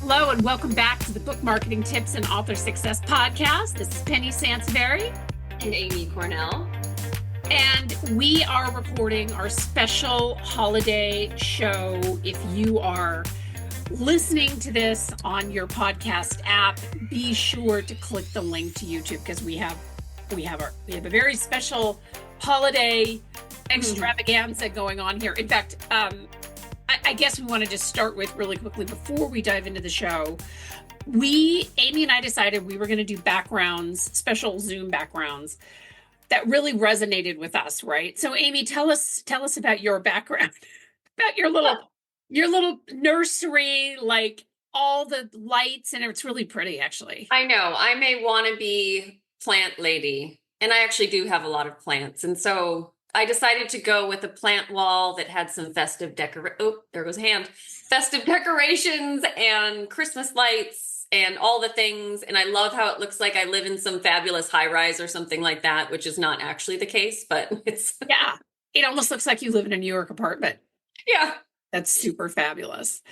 Hello, and welcome back to the Book Marketing Tips and Author Success Podcast. This is Penny Sansevieri. And Amy Cornell. And we are recording our special holiday show. If you are listening to this on your podcast app, be sure to click the link to YouTube because we have a very special holiday extravaganza going on here. In fact, I guess we want to just start with really quickly before we dive into the show. Amy and I decided we were going to do backgrounds, special Zoom backgrounds that really resonated with us, right? So Amy, tell us about your background, about your little nursery, like all the lights, and it's really pretty actually. I know. I'm a wannabe plant lady, and I actually do have a lot of plants. And so I decided to go with a plant wall that had some festive decorations and Christmas lights and all the things. And I love how it looks like I live in some fabulous high rise or something like that, which is not actually the case, but it's yeah, it almost looks like you live in a New York apartment. Yeah, that's super fabulous.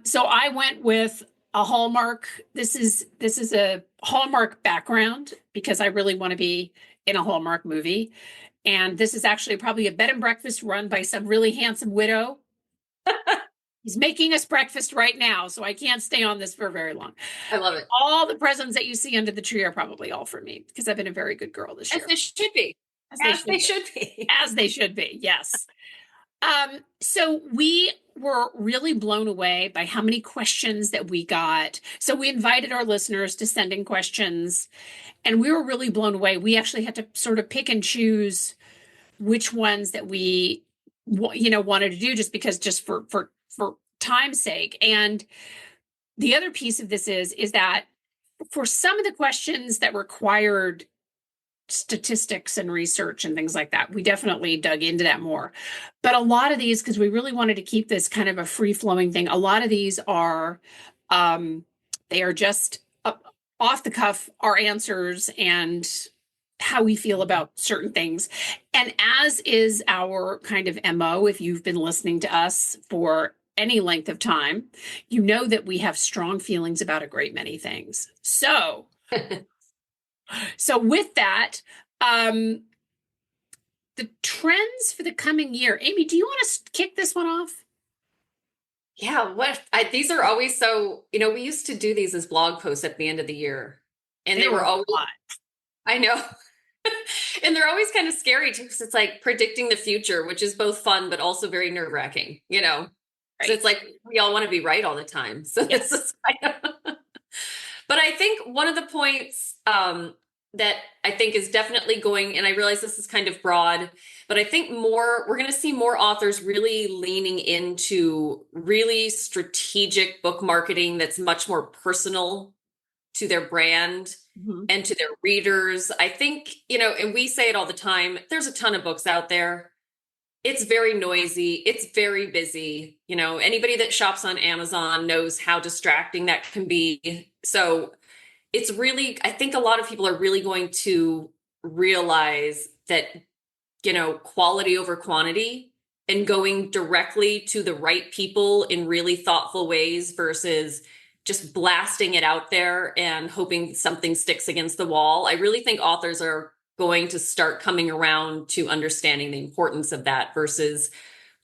So I went with a Hallmark. This is a Hallmark background because I really want to be in a Hallmark movie. And this is actually probably a bed and breakfast run by some really handsome widow. He's making us breakfast right now, so I can't stay on this for very long. I love it. All the presents that you see under the tree are probably all for me because I've been a very good girl this year. As they should be. As they should be, yes. So we were really blown away by how many questions that we got. So we invited our listeners to send in questions, and we were really blown away. We actually had to sort of pick and choose which ones that we, wanted to do just for time's sake. And the other piece of this is that for some of the questions that required statistics and research and things like that, we definitely dug into that more. But a lot of these, because we really wanted to keep this kind of a free-flowing thing, a lot of these are they are just off the cuff, our answers and how we feel about certain things. And as is our kind of MO, if you've been listening to us for any length of time, you know that we have strong feelings about a great many things. So with that, the trends for the coming year. Amy, do you want to kick this one off? Yeah, these are always so, we used to do these as blog posts at the end of the year. And they were always, I know. And they're always kind of scary too, because it's like predicting the future, which is both fun, but also very nerve-wracking, Right. So it's like, we all want to be right all the time. So yes. This is kind of, but I think one of the points that I think is definitely going, and I realize this is kind of broad, but I think we're going to see more authors really leaning into really strategic book marketing that's much more personal to their brand and to their readers. I think, and we say it all the time, there's a ton of books out there. It's very noisy. It's very busy. Anybody that shops on Amazon knows how distracting that can be. So it's really, I think a lot of people are really going to realize that, quality over quantity and going directly to the right people in really thoughtful ways versus just blasting it out there and hoping something sticks against the wall. I really think authors are going to start coming around to understanding the importance of that versus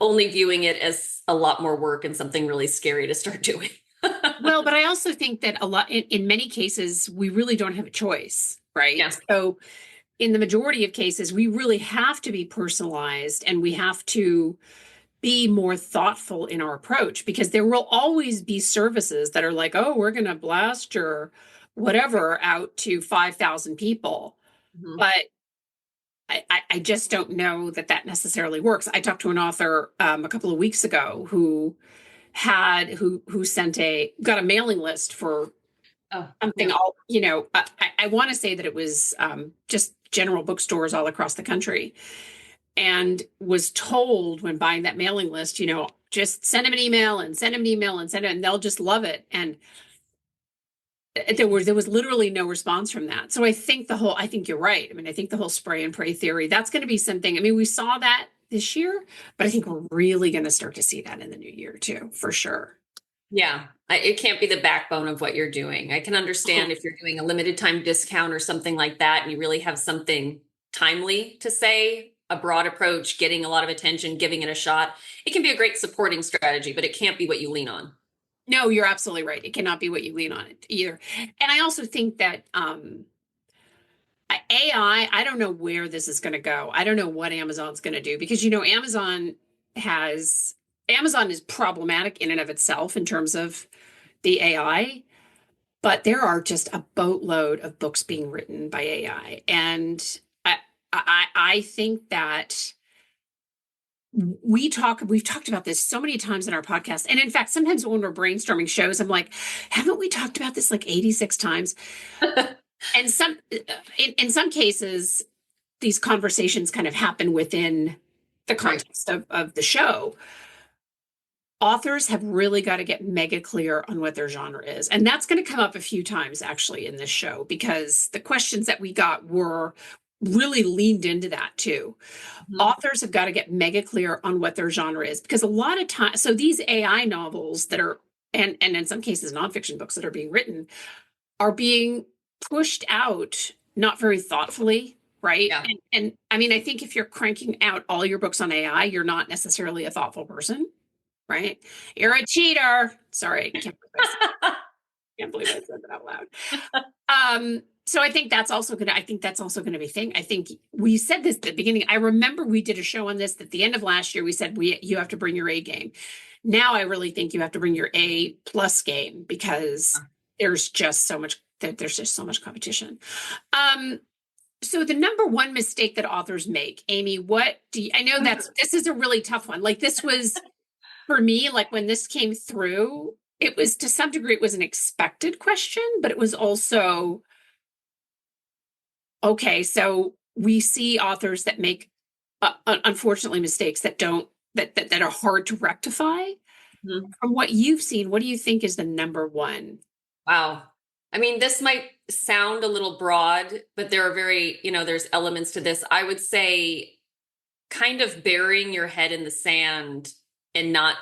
only viewing it as a lot more work and something really scary to start doing. Well, but I also think that in many cases, we really don't have a choice, right? Yeah. So in the majority of cases, we really have to be personalized and we have to be more thoughtful in our approach because there will always be services that are like, oh, we're going to blast your whatever out to 5,000 people. But I just don't know that necessarily works. I talked to an author a couple of weeks ago who got a mailing list for something. I want to say that it was just general bookstores all across the country, and was told when buying that mailing list, just send them an email and send them an email and and they'll just love it. And there was literally no response from that. So I think you're right. I think the whole spray and pray theory, that's going to be something. We saw that this year, but I think we're really going to start to see that in the new year too, for sure. Yeah, it can't be the backbone of what you're doing. I can understand if you're doing a limited time discount or something like that, and you really have something timely to say, a broad approach, getting a lot of attention, giving it a shot. It can be a great supporting strategy, but it can't be what you lean on. No, you're absolutely right. It cannot be what you lean on it either. And I also think that AI, I don't know where this is going to go. I don't know what Amazon's going to do because, Amazon is problematic in and of itself in terms of the AI, but there are just a boatload of books being written by AI. And I think that we've talked about this so many times in our podcast. And in fact, sometimes when we're brainstorming shows, I'm like, haven't we talked about this like 86 times? And in some cases, these conversations kind of happen within the context of the show. Authors have really got to get mega clear on what their genre is. And that's going to come up a few times actually in this show because the questions that we got were really leaned into that too. Mm-hmm. Authors have got to get mega clear on what their genre is because a lot of times, so these AI novels that are, and in some cases, nonfiction books that are being written are being pushed out not very thoughtfully, right? Yeah. And I mean, I think if you're cranking out all your books on AI, you're not necessarily a thoughtful person, right? You're a cheater. Sorry, can't believe I said that out loud. So I think that's also gonna be a thing. I think we said this at the beginning. I remember we did a show on this at the end of last year. We said you have to bring your A game. Now I really think you have to bring your A plus game because there's just so much competition. So the number one mistake that authors make, Amy, I know this is a really tough one. Like this was for me, like when this came through, it was to some degree, it was an expected question, but it was also, okay, so we see authors that make unfortunately mistakes that are hard to rectify. Mm-hmm. From what you've seen, what do you think is the number one? Wow. I mean, this might sound a little broad, but there are there's elements to this. I would say kind of burying your head in the sand and not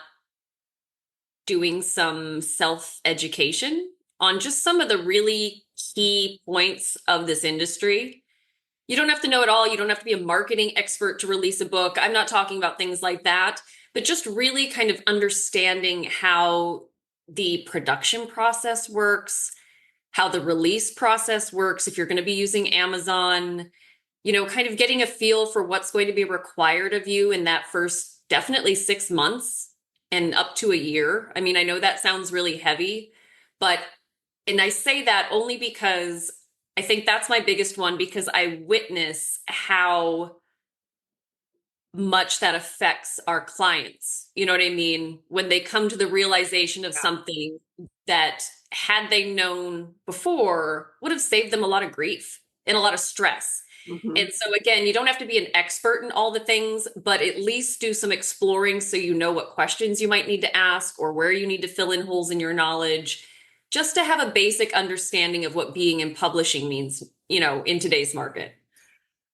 doing some self-education on just some of the really key points of this industry. You don't have to know it all. You don't have to be a marketing expert to release a book. I'm not talking about things like that, but just really kind of understanding how the production process works, how the release process works. If you're going to be using Amazon, kind of getting a feel for what's going to be required of you in that first definitely 6 months and up to a year. I mean, I know that sounds really heavy, and I say that only because I think that's my biggest one because I witness how much that affects our clients. You know what I mean? When they come to the realization of something that had they known before would have saved them a lot of grief and a lot of stress. Mm-hmm. And so again, you don't have to be an expert in all the things, but at least do some exploring so you know what questions you might need to ask or where you need to fill in holes in your knowledge, just to have a basic understanding of what being in publishing means, in today's market.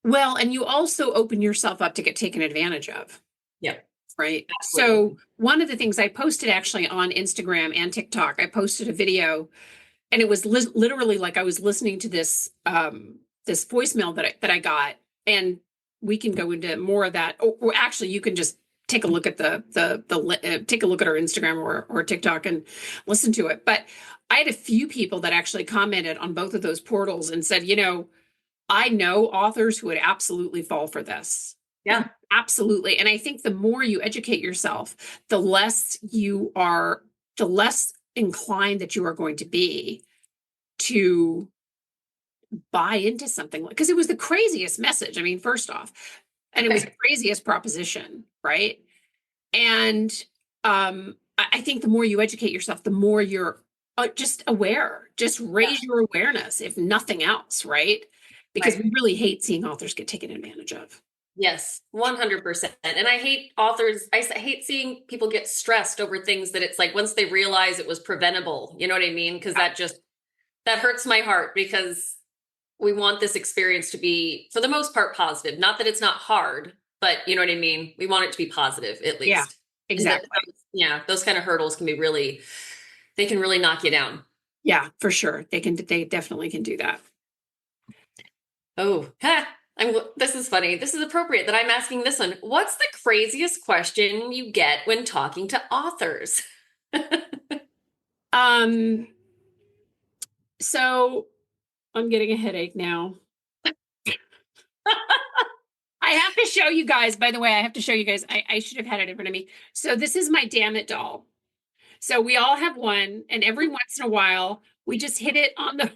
Well, and you also open yourself up to get taken advantage of. Yeah. Right. Absolutely. So one of the things I posted actually on Instagram and TikTok, I posted a video and it was literally like I was listening to this this voicemail that I got, and we can go into more of that. Or actually, you can just take a look at take a look at our Instagram or TikTok and listen to it. But I had a few people that actually commented on both of those portals and said, I know authors who would absolutely fall for this. Yeah, absolutely. And I think the more you educate yourself, the less inclined that you are going to be to buy into something, because it was the craziest message. I mean, first off, and it was the craziest proposition, right? And I think the more you educate yourself, the more you're just aware, just raise your awareness, if nothing else, right? Because we really hate seeing authors get taken advantage of. Yes, 100%. And I hate I hate seeing people get stressed over things that it's like once they realize it was preventable, you know what I mean? Because that hurts my heart because we want this experience to be, for the most part, positive. Not that it's not hard, but you know what I mean? We want it to be positive, at least. Yeah, exactly. Those kind of hurdles can be really they can really knock you down. Yeah, for sure. They definitely can do that. Oh, this is funny. This is appropriate that I'm asking this one. What's the craziest question you get when talking to authors? Um, so I'm getting a headache now. I have to show you guys, by the way, I have to show you guys. I should have had it in front of me. So this is my Damn It doll. So we all have one, and every once in a while we just hit it on the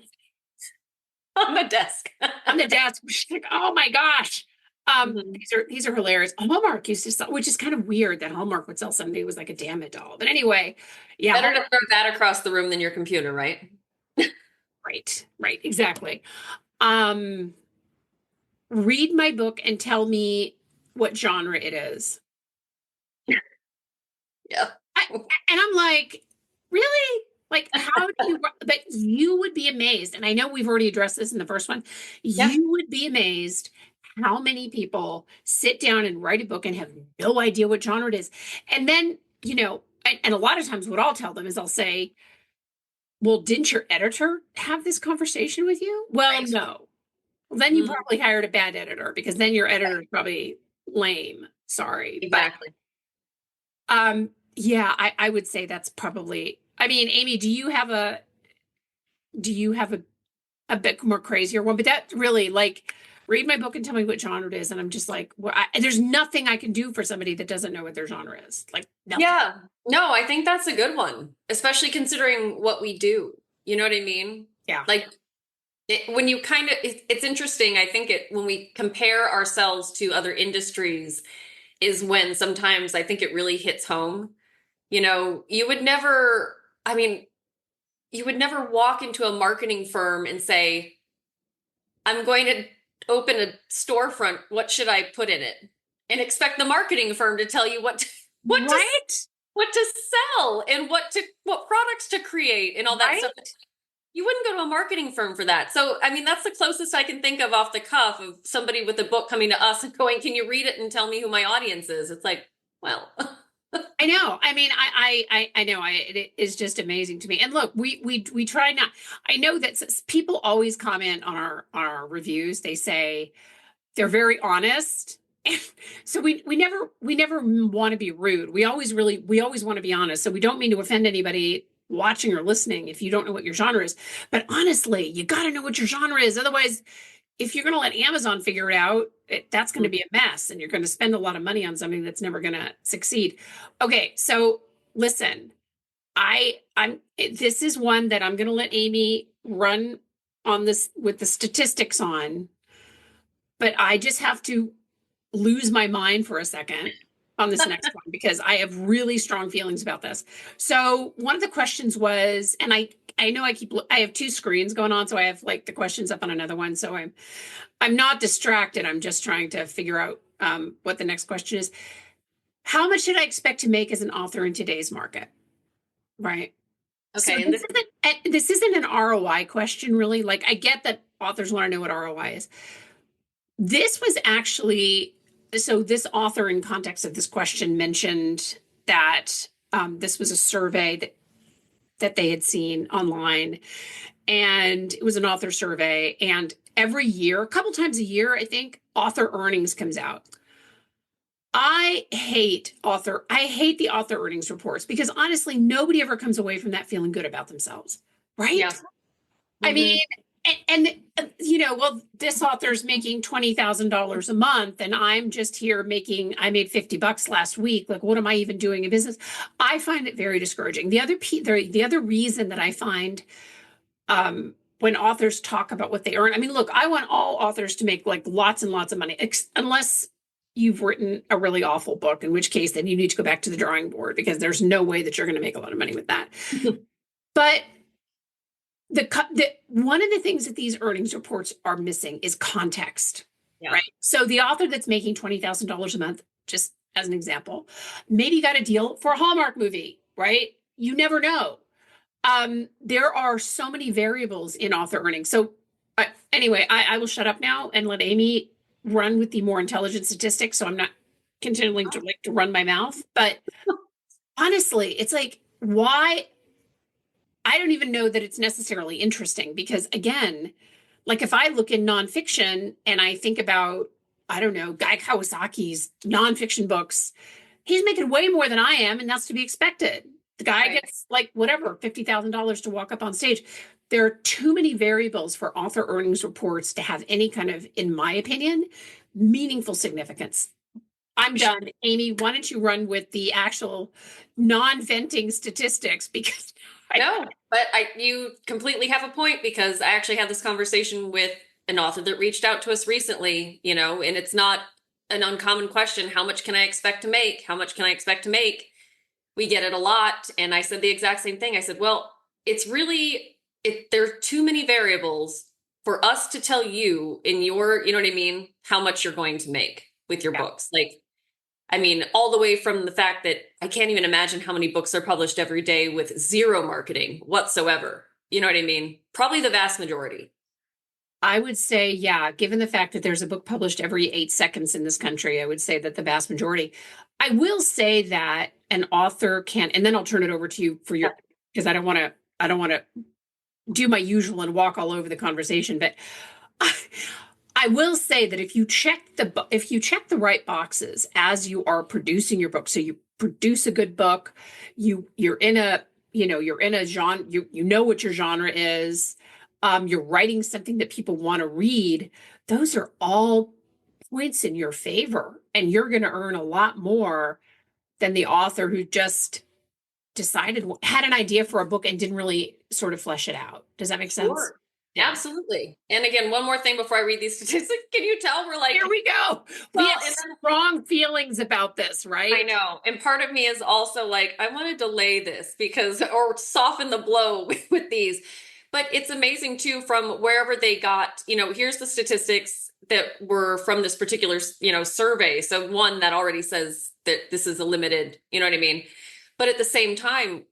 On the desk. on the desk. Like, oh my gosh. Mhm. These are hilarious. Hallmark used to sell, which is kind of weird that Hallmark would sell something that was like a Damn It doll. But anyway, yeah. Better to throw that across the room than your computer, right? Right, exactly. Um, read my book and tell me what genre it is. Yeah. And I'm like, really? Like, how do you, but you would be amazed. And I know we've already addressed this in the first one. Yeah. You would be amazed how many people sit down and write a book and have no idea what genre it is. And then, and a lot of times what I'll tell them is I'll say, well, didn't your editor have this conversation with you? Well, Right. no. Well, then you Mhm. probably hired a bad editor because then your editor is probably lame. Sorry. Exactly. But yeah, I would say that's probably, I mean, Amy, do you have a bit more crazier one? But that really, like, read my book and tell me what genre it is. And I'm just like, there's nothing I can do for somebody that doesn't know what their genre is. Like, nothing. Yeah. No, I think that's a good one, especially considering what we do. You know what I mean? Yeah. Like when you it's interesting. I think when we compare ourselves to other industries is when sometimes I think it really hits home. You would never, I mean, you would never walk into a marketing firm and say, I'm going to open a storefront. What should I put in it? And expect the marketing firm to tell you what to Right? what to sell and what products to create and all that Right? stuff. You wouldn't go to a marketing firm for that. So, I mean, that's the closest I can think of off the cuff of somebody with a book coming to us and going, "Can you read it and tell me who my audience is?" It's like, well, I know. I mean, I know. It is just amazing to me. And look, we try not. I know that people always comment on our reviews. They say they're very honest. So we never want to be rude. We always want to be honest. So we don't mean to offend anybody watching or listening if you don't know what your genre is. But honestly, you got to know what your genre is. Otherwise, if you're going to let Amazon figure it out, that's going to be a mess and you're going to spend a lot of money on something that's never going to succeed. Okay, so listen, this is one that I'm going to let Amy run on this with the statistics on, but I just have to lose my mind for a second on this next one because I have really strong feelings about this. So one of the questions was, and I know I have two screens going on, so I have like the questions up on another one. So I'm not distracted. I'm just trying to figure out what the next question is. How much should I expect to make as an author in today's market? Right. okay. So this isn't an ROI question, really. Like, I get that authors want to know what ROI is. This was actually, so this author, in context of this question, mentioned that this was a survey that they had seen online, and it was an author survey. And every year, a couple times a year, I think, author earnings comes out. I hate the author earnings reports because honestly, nobody ever comes away from that feeling good about themselves, right? Yeah. I mean, well, this author's making $20,000 a month, and I'm just here I made $50 last week. Like, what am I even doing in business? I find it very discouraging. The other reason that I find when authors talk about what they earn, I mean, look, I want all authors to make like lots and lots of money, unless you've written a really awful book, in which case then you need to go back to the drawing board because there's no way that you're going to make a lot of money with that. But one of the things that these earnings reports are missing is context, right? So the author that's making $20,000 a month, just as an example, maybe got a deal for a Hallmark movie, right? You never know. There are so many variables in author earnings. So anyway, I will shut up now and let Amy run with the more intelligent statistics. So I'm not continuing to run my mouth. But honestly, it's like, why don't even know that it's necessarily interesting because, again, like if I look in nonfiction and I think about, I don't know, Guy Kawasaki's nonfiction books, he's making way more than I am, and that's to be expected. The guy Right. gets like whatever, $50,000 to walk up on stage. There are too many variables for author earnings reports to have any kind of, in my opinion, meaningful significance. I'm done. Amy, why don't you run with the actual non-venting statistics because No, but you completely have a point because I actually had this conversation with an author that reached out to us recently, and it's not an uncommon question. How much can I expect to make? How much can I expect to make? We get it a lot. And I said the exact same thing. I said, well, it's really, there are too many variables for us to tell you in your, you know what I mean, how much you're going to make with your books. Like, I mean, all the way from the fact that I can't even imagine how many books are published every day with zero marketing whatsoever. You know what I mean? Probably the vast majority. I would say, yeah, given the fact that there's a book published every 8 seconds in this country, I would say that the vast majority. I will say that an author can, and then I'll turn it over to you for your, because I don't want to do my usual and walk all over the conversation, but I will say that if you check the right boxes as you are producing your book, so you produce a good book, you're in a you're in a genre, you know what your genre is, you're writing something that people want to read. Those are all points in your favor, and you're going to earn a lot more than the author who just had an idea for a book and didn't really sort of flesh it out. Does that make sense? Sure. Yeah. Absolutely. And again, one more thing before I read these statistics. Can you tell we're like, Here we go. We well, have strong feelings about this, right? I know. And part of me is also like, I want to delay this because, or soften the blow with these. But it's amazing too, from wherever they got, here's the statistics that were from this particular, survey. So one that already says that this is a limited, you know what I mean? But at the same time,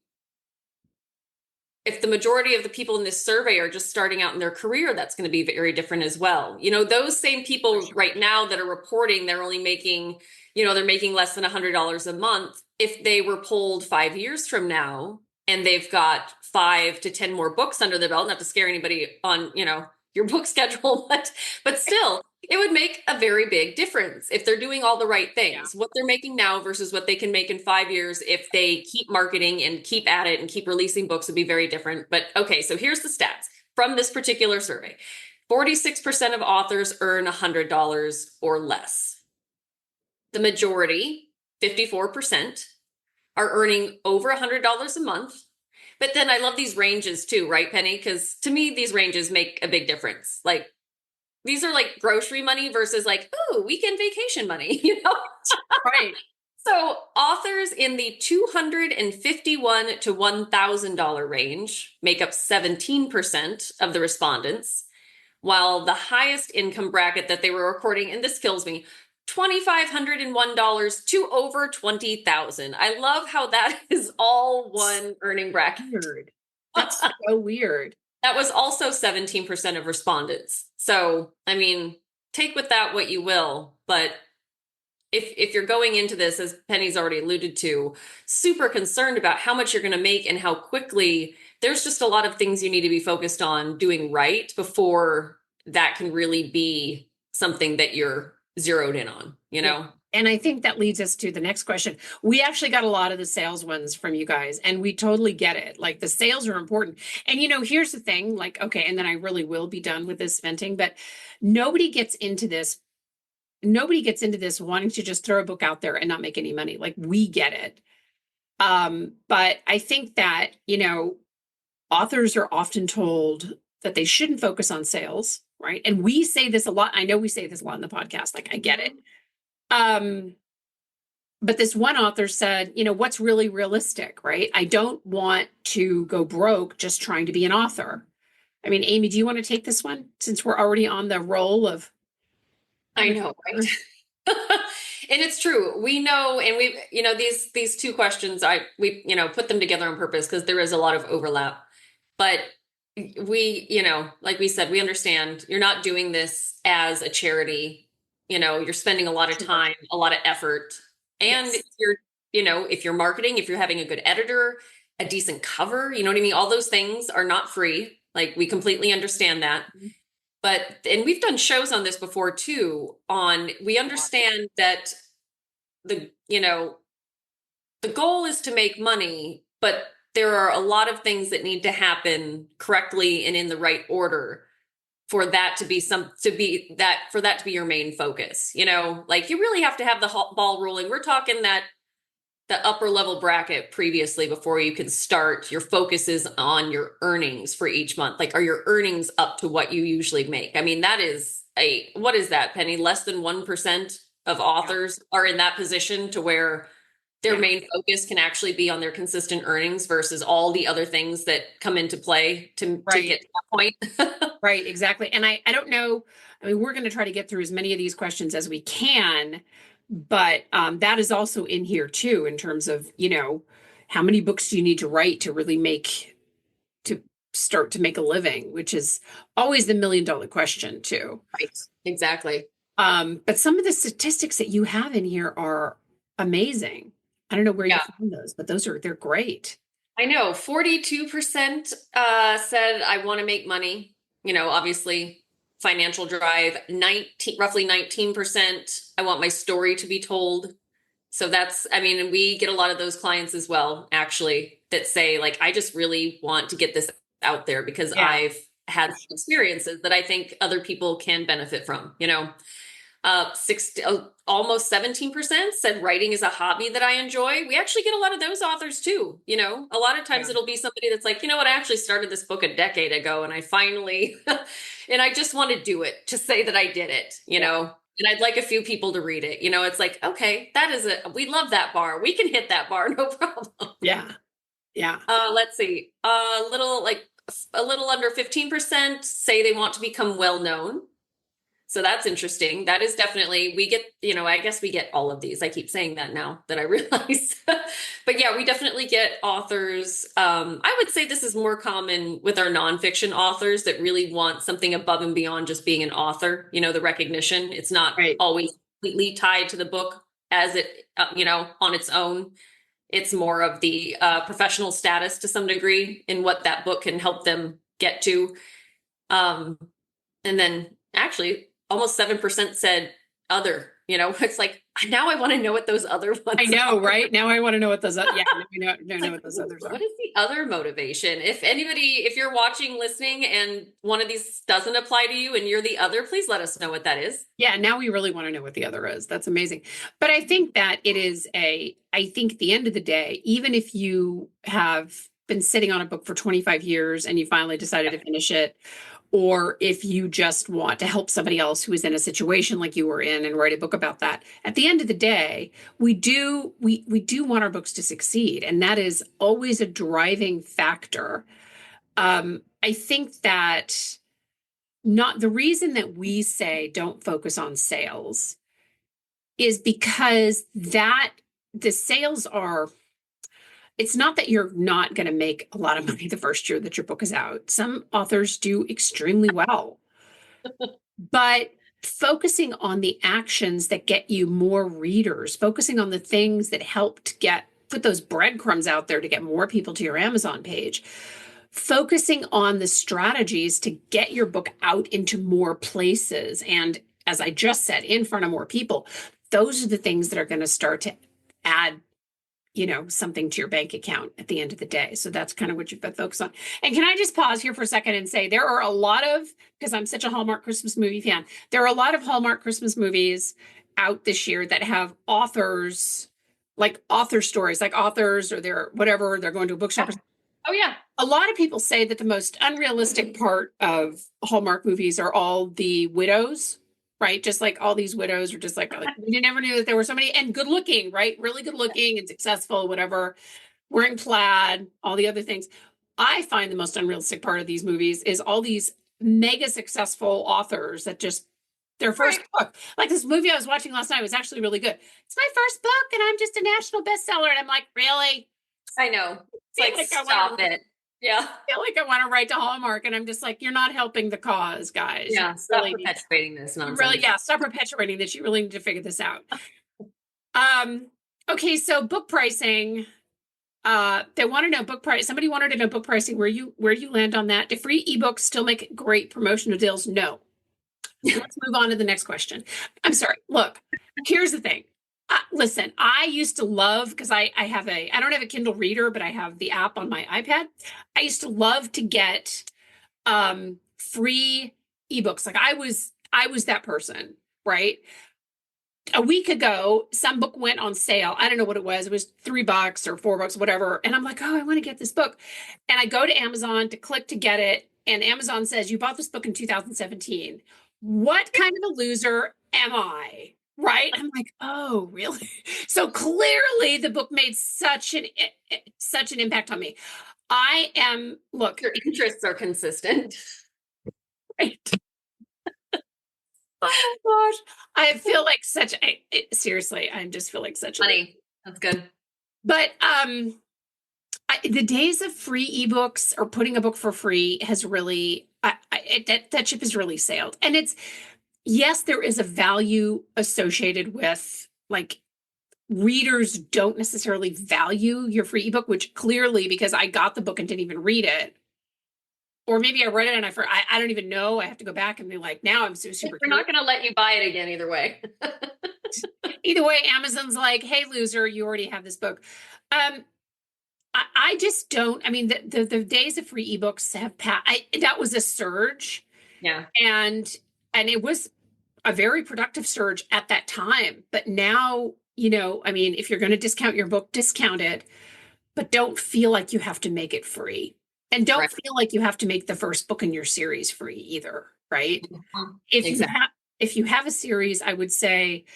if the majority of the people in this survey are just starting out in their career, that's going to be very different as well. Those same people right now that are reporting they're only making, they're making less than $100 a month. If they were polled 5 years from now and they've got 5 to 10 more books under their belt, not to scare anybody on, your book schedule, but still, it would make a very big difference if they're doing all the right things. What they're making now versus what they can make in 5 years if they keep marketing and keep at it and keep releasing books would be very different. But okay, so here's the stats from this particular survey. 46% of authors earn $100 or less. The majority, 54%, are earning over $100 a month. But then I love these ranges too, right, Penny? Because to me, these ranges make a big difference. Like, these are like grocery money versus like, ooh, weekend vacation money, Right. So authors in the $251 to $1,000 range make up 17% of the respondents, while the highest income bracket that they were recording, and this kills me, $2,501 to over $20,000. I love how that is all one earning bracket. Weird. That's so weird. That was also 17% of respondents. So, I mean, take with that what you will, but if you're going into this, as Penny's already alluded to, super concerned about how much you're going to make and how quickly, there's just a lot of things you need to be focused on doing right before that can really be something that you're zeroed in on, Yeah. And I think that leads us to the next question. We actually got a lot of the sales ones from you guys, and we totally get it. Like, the sales are important. And here's the thing, like, okay, and then I really will be done with this venting, but nobody gets into this wanting to just throw a book out there and not make any money. Like, we get it. But I think that, authors are often told that they shouldn't focus on sales, right? And we say this a lot. I know we say this a lot in the podcast. Like, I get it. But this one author said, what's really realistic, right? I don't want to go broke just trying to be an author. I mean, Amy, do you want to take this one since we're already on the roll of? I know, right? And it's true. We know, and we've, these two questions, we put them together on purpose because there is a lot of overlap. But we, like we said, we understand you're not doing this as a charity. You're spending a lot of time, a lot of effort. And Yes. if you're marketing, if you're having a good editor, a decent cover. You know what I mean? All those things are not free. Like we completely understand that. But, and we've done shows on this before too, we understand that you know, the goal is to make money, but there are a lot of things that need to happen correctly and in the right order for that to be for that to be your main focus. You know, like you really have to have the ball rolling. We're talking that the upper level bracket previously before you can start. Your focus is on your earnings for each month. Like, are your earnings up to what you usually make? I mean, that is what is that, Penny? Less than 1% of authors are in that position to where their main focus can actually be on their consistent earnings versus all the other things that come into play to get to that point. Right, exactly. And I don't know, I mean, we're going to try to get through as many of these questions as we can, but that is also in here too, in terms of, you know, how many books do you need to write to really start to make a living, which is always the $1 million question too. Right, exactly. But some of the statistics that you have in here are amazing. I don't know where you found those, but they're great. I know 42% said I want to make money. You know, obviously financial drive. Roughly 19%. I want my story to be told. So that's, I mean, and we get a lot of those clients as well, actually, that say like, I just really want to get this out there because I've had experiences that I think other people can benefit from, you know. Almost 17% said writing is a hobby that I enjoy. We actually get a lot of those authors too. You know, a lot of times it'll be somebody that's like, you know what, I actually started this book a decade ago and I finally, and I just want to do it to say that I did it, you know, and I'd like a few people to read it. You know, it's like, okay, we love that bar. We can hit that bar. No problem. Yeah. Yeah. Let's see. A little under 15% say they want to become well-known. So that's interesting. That is definitely, we get, you know, I guess we get all of these. I keep saying that now that I realize. But yeah, we definitely get authors. I would say this is more common with our nonfiction authors that really want something above and beyond just being an author, you know, the recognition. It's not always completely tied to the book as it, you know, on its own. It's more of the professional status to some degree in what that book can help them get to. And then actually, almost 7% said other, you know, it's like, now I want to know what those other ones I know, right? Now I want to know what those, know what those others are. What is the other motivation? If you're watching, listening, and one of these doesn't apply to you and you're the other, please let us know what that is. Yeah, now we really want to know what the other is. That's amazing. But I think that I think at the end of the day, even if you have been sitting on a book for 25 years and you finally decided to finish it, or if you just want to help somebody else who is in a situation like you were in and write a book about that. At the end of the day, we do want our books to succeed. And that is always a driving factor. I think that not the reason that we say don't focus on sales is because that the sales are, it's not that you're not going to make a lot of money the first year that your book is out. Some authors do extremely well. But focusing on the actions that get you more readers, focusing on the things that helped put those breadcrumbs out there to get more people to your Amazon page, focusing on the strategies to get your book out into more places. And as I just said, in front of more people, those are the things that are going to start to add, you know, something to your bank account at the end of the day. So that's kind of what you've got to focus on. And can I just pause here for a second and say there are a lot of, because I'm such a Hallmark Christmas movie fan, there are a lot of Hallmark Christmas movies out this year that have authors, like author stories, like authors or they're whatever, they're going to a bookshop. Oh yeah. A lot of people say that the most unrealistic part of Hallmark movies are all the widows. Right. Just like all these widows are just like, we never knew that there were so many and good looking, right? Really good looking and successful, whatever, wearing plaid, all the other things. I find the most unrealistic part of these movies is all these mega successful authors that just their first book, like this movie I was watching last night was actually really good. It's my first book and I'm just a national bestseller. And I'm like, really? I know. It's like stop it. Yeah. I feel like I want to write to Hallmark and I'm just like, you're not helping the cause, guys. Yeah. Stop perpetuating this nonsense. Really, yeah. Stop perpetuating this. You really need to figure this out. Okay. So book pricing. They want to know book price. Somebody wanted to know book pricing. Where you land on that? Do free ebooks still make great promotional deals? No. Let's move on to the next question. I'm sorry. Look, here's the thing. Listen, I used to love because I don't have a Kindle reader, but I have the app on my iPad. I used to love to get free ebooks. Like I was that person, right? A week ago, some book went on sale. I don't know what it was. It was $3 or $4, whatever. And I'm like, oh, I want to get this book. And I go to Amazon to click to get it. And Amazon says, you bought this book in 2017. What kind of a loser am I? Right? I'm like, oh, really? So clearly the book made such an impact on me. Look, Your interests are consistent. right. Oh my gosh. I feel like seriously, I just feel like such a Funny. That's good. But the days of free ebooks or putting a book for free has really that ship has really sailed. And yes, there is a value associated with like readers don't necessarily value your free ebook, which clearly because I got the book and didn't even read it. Or maybe I read it and I don't even know. I have to go back and be like, now I'm so super. We're not going to let you buy it again either way. Either way, Amazon's like, hey, loser, you already have this book. I just don't. I mean, the days of free ebooks have passed. That was a surge. Yeah. And it was a very productive surge at that time. But now, I mean, if you're going to discount your book, discount it, but don't feel like you have to make it free. And don't feel like you have to make the first book in your series free either, right? Mm-hmm. If you have a series, I would say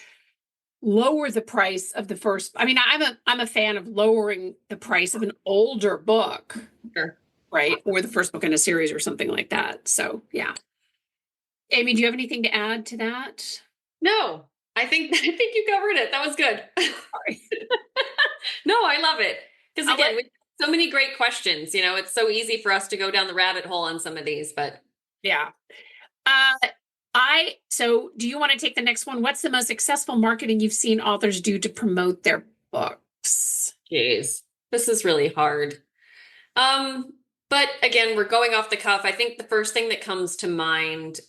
lower the price of the first. I mean, I'm a fan of lowering the price of an older book, sure. Right? Or the first book in a series or something like that. So yeah. Amy, do you have anything to add to that? No, I think you covered it. That was good. Sorry. No, I love it. Because again, we have so many great questions. It's so easy for us to go down the rabbit hole on some of these, but yeah. So do you want to take the next one? What's the most successful marketing you've seen authors do to promote their books? Jeez, this is really hard. But again, we're going off the cuff. I think the first thing that comes to mind,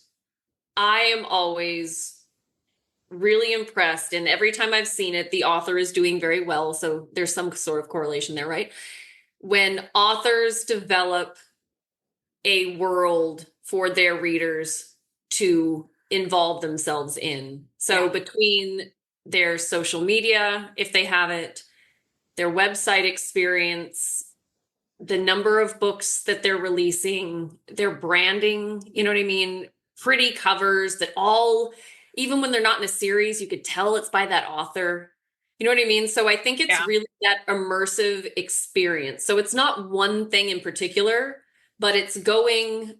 I am always really impressed. And every time I've seen it, the author is doing very well. So there's some sort of correlation there, right? When authors develop a world for their readers to involve themselves in. So between their social media, if they have it, their website experience, the number of books that they're releasing, their branding, you know what I mean? Pretty covers that all, even when they're not in a series, you could tell it's by that author. You know what I mean? So I think it's really that immersive experience. So it's not one thing in particular, but it's going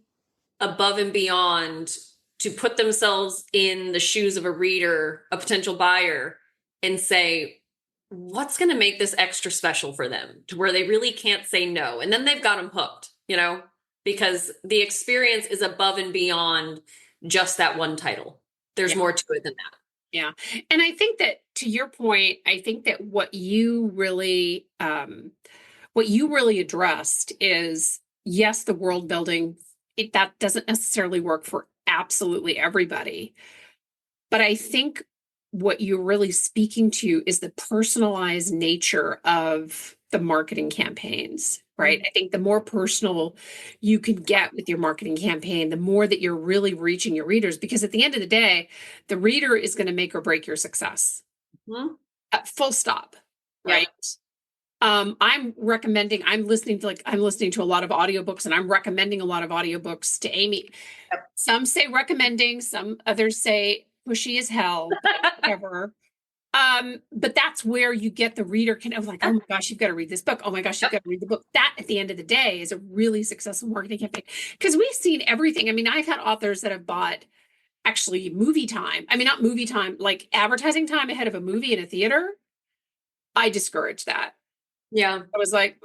above and beyond to put themselves in the shoes of a reader, a potential buyer, and say, what's going to make this extra special for them to where they really can't say no? And then they've got them hooked, because the experience is above and beyond just that one title. There's more to it than that. Yeah. And I think that to your point, I think that what you really addressed is, yes, the world building, that doesn't necessarily work for absolutely everybody. But I think what you're really speaking to is the personalized nature of the marketing campaigns, right? Mm-hmm. I think the more personal you can get with your marketing campaign, the more that you're really reaching your readers, because at the end of the day, the reader is going to make or break your success. Mm-hmm. Full stop, right? I'm listening to a lot of audiobooks, and I'm recommending a lot of audiobooks to Amy. Yep. Some say recommending, some others say pushy as hell, whatever. But that's where you get the reader like, oh my gosh, you've got to read this book. Oh my gosh, you've got to read the book. That at the end of the day is a really successful marketing campaign, because we've seen everything. I mean, I've had authors that have bought actually movie time. I mean, not movie time, like advertising time ahead of a movie in a theater. I discourage that. Yeah. I was like,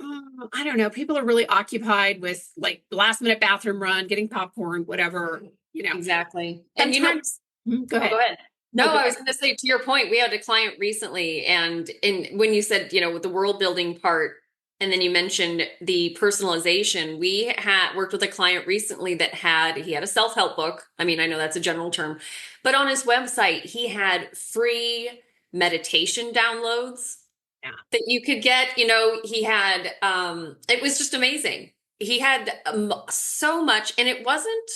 I don't know. People are really occupied with like last minute bathroom run, getting popcorn, whatever, Exactly. And go ahead. Go ahead. No, I was going to say, to your point, we had a client recently, and when you said, with the world building part, And then you mentioned the personalization. We had worked with a client recently that he had a self-help book. I mean, I know that's a general term, but on his website, he had free meditation downloads Yeah. that you could get. He had it was just amazing. He had so much, and it wasn't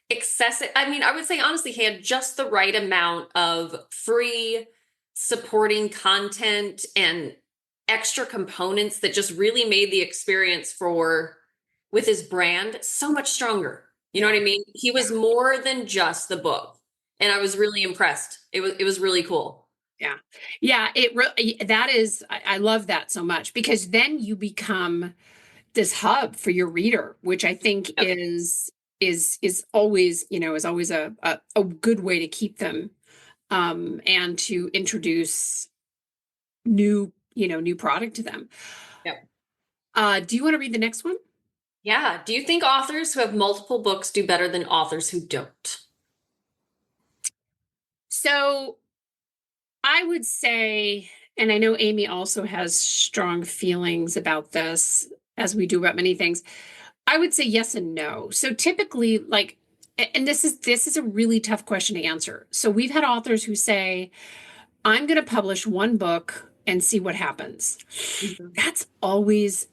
excessive. I mean, I would say honestly, he had just the right amount of free supporting content and extra components that just really made the experience for with his brand so much stronger. You know what I mean? He was more than just the book, and I was really impressed. It was really cool. Yeah. Yeah, that is I love that so much because then you become this hub for your reader, which I think Yep. is always, is always a good way to keep them and to introduce new product to them. Yep. Do you want to read the next one? Yeah. Do you think authors who have multiple books do better than authors who don't? So I would say, and I know Amy also has strong feelings about this, as we do about many things. I would say yes and no. So typically, like, and this is a really tough question to answer. So we've had authors who say, I'm going to publish one book and see what happens. Mhm. That's always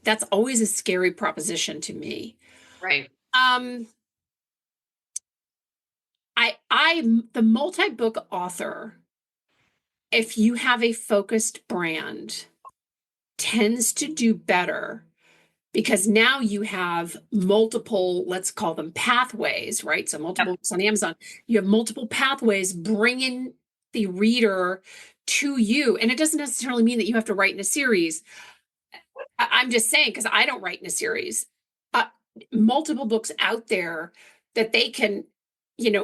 a scary proposition to me. Right. Um, I'm the multi-book author, if you have a focused brand, tends to do better because now you have multiple, let's call them pathways, right? So multiple Yep. books on Amazon, you have multiple pathways bringing the reader to you. And it doesn't necessarily mean that you have to write in a series. I'm just saying, because I don't write in a series, uh, multiple books out there that they can,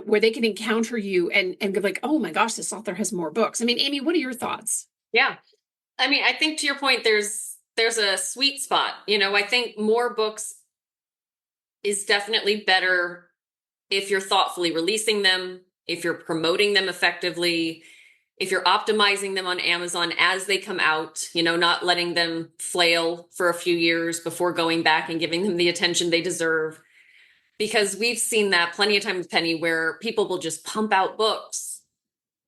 where they can encounter you and be like, oh my gosh, this author has more books. I mean, Amy, what are your thoughts? Yeah. I mean, I think to your point, there's a sweet spot. I think more books is definitely better if you're thoughtfully releasing them, if you're promoting them effectively, if you're optimizing them on Amazon as they come out, not letting them flail for a few years before going back and giving them the attention they deserve. Because we've seen that plenty of times, Penny, where people will just pump out books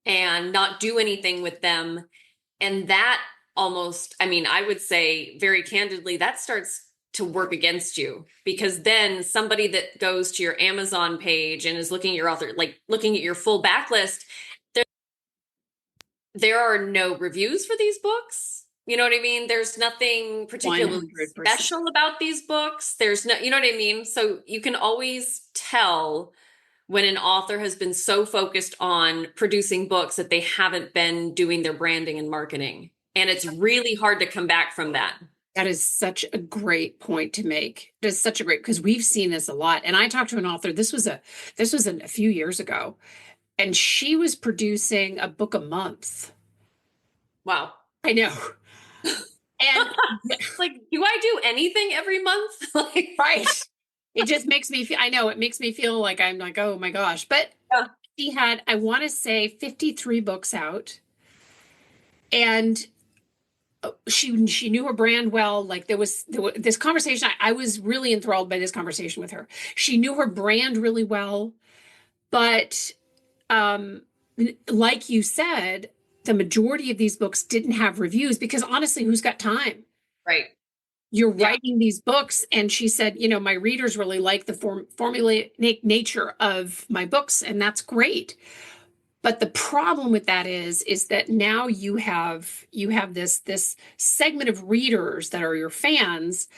and not do anything with them. And that almost, I mean, I would say very candidly, that starts to work against you because then somebody that goes to your Amazon page and is looking at your author, like looking at your full backlist, there are no reviews for these books. You know what I mean? There's nothing particularly 100%. special about these books. There's no, you know what I mean? So you can always tell when an author has been so focused on producing books that they haven't been doing their branding and marketing. And it's really hard to come back from that. That is such a great point to make. It is such a great because we've seen this a lot. And I talked to an author. This was a few years ago, and she was producing a book a month. Wow. I know. And Like, do I do anything every month? Like, right. It just makes me feel, I know it makes me feel like I'm like, oh my gosh. But yeah. she had, I want to say 53 books out. And she knew her brand well. Like there was this conversation. I was really enthralled by this conversation with her. She knew her brand really well, but um, like you said, the majority of these books didn't have reviews because honestly, who's got time? Right. You're Yeah. writing these books, and she said, my readers really like the formulaic nature of my books, and that's great. But the problem with that is that now you have this segment of readers that are your fans,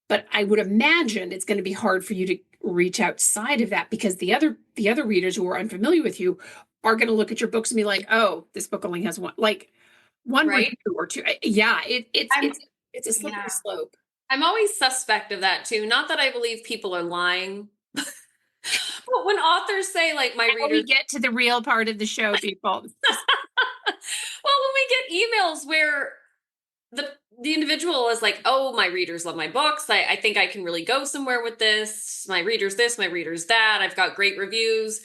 but I would imagine it's going to be hard for you to reach outside of that because the other readers who are unfamiliar with you are going to look at your books and be like, oh, this book only has one Right. review or two. Yeah, it's I'm, it's a slippery yeah. slope. I'm always suspect of that too. Not that I believe people are lying, but when authors say, like, my Now we readers, get to the real part of the show, people. well, when we get emails where the individual is like, oh, my readers love my books. I think I can really go somewhere with this, my readers that. I've got great reviews.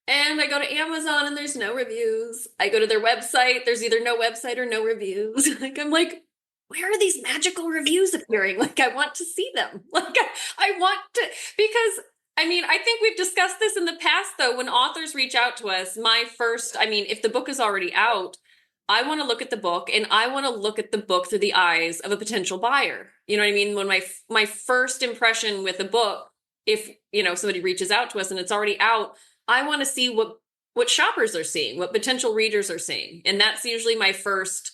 And I go to Amazon and there's no reviews. I go to their website, there's either no website or no reviews. Like, I'm like, where are these magical reviews appearing? Like, I want to see them. Like, I want to, because I mean, I think we've discussed this in the past, though. When authors reach out to us, if the book is already out, I want to look at the book and I want to look at the book through the eyes of a potential buyer. You know what I mean? When my first impression with a book, if, somebody reaches out to us and it's already out, I want to see what shoppers are seeing, what potential readers are seeing. And that's usually my first,